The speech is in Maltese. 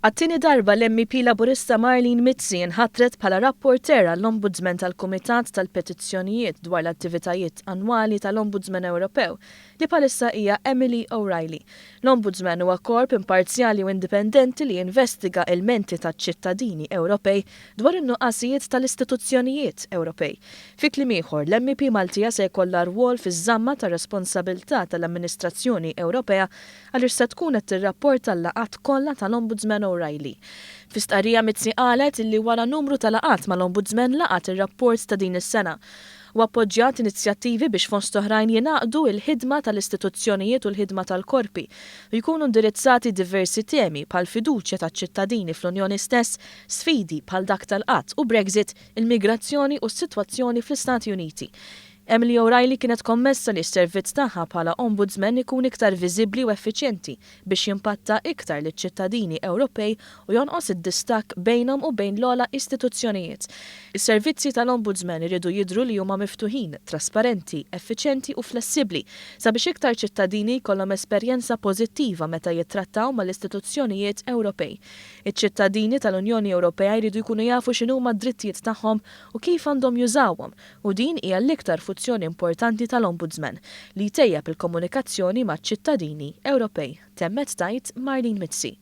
Għattini darba l-MEP Laburista Marlene Mizzi inħatret bħala rapporteur għall-Ombudsman tal-Kumitat tal-Petizzjonijiet dwar l-attivitajiet annwali tal-Ombudsman Ewropew li bħalissa hija O Reilly. L-Ombudsman huwa korp imparzjali u indipendenti li jinvestiga il-menti taċ-ċittadini Ewropej dwar in-nuqqasijiet tal-istituzzjonijiet Ewropej. Fi kliem ieħor, l-MEP Maltija se jkollha rwol fiż-żamma tar-responsabilità tal-Amministrazzjoni Ewropea għaliex se tkun qed tirrapporta l-laqgħat kollha tal-Ombudsman O Reilly. Fi stqarrija Mizzi qalet illi wara numru ta' laqgħat mal-Ombudsman laqat ir-rapport ta' din is-sena u appoġġjat inizjattivi biex fost oħrajn jingħaqdu l-ħidma tal-istituzzjonijiet u l-ħidma tal-korpi u jkunu indirizzati diversi temi bħal fiduċja taċ-ċittadini fl-Unjoni stess, sfidi bħal dak tal-qatt u Brexit, il-migrazzjoni u s-sitwazzjoni fl-Istati Uniti. O Reilly kienet kommessa li s-servizz tagħha bħala Ombudsman ikun iktar viżibbli u effiċjenti biex jimpatta iktar liċ-ċittadini Ewropej u jonqos id-distakk bejnhom u bejn l-ogħla istituzzjonijiet. Is-servizzi tal-Ombudsman iridu jidhru li huma miftuħin, trasparenti, effiċjenti u flessibbli sabiex iktar ċittadini jkollhom esperjenza pożittiva meta jittrattaw mal-istituzzjonijiet Ewropej. Iċ-ċittadini tal-Unjoni Ewropea jridu jkunu jafu x'inhuma d-drittijiet tagħhom u kif għandhom jużawhom u din hija l-iktar funzjoni importanti tal-Ombudsman li jtejjeb il-komunikazzjoni maċ-ċittadini Ewropej. Temmet tajt Marlene Mizzi.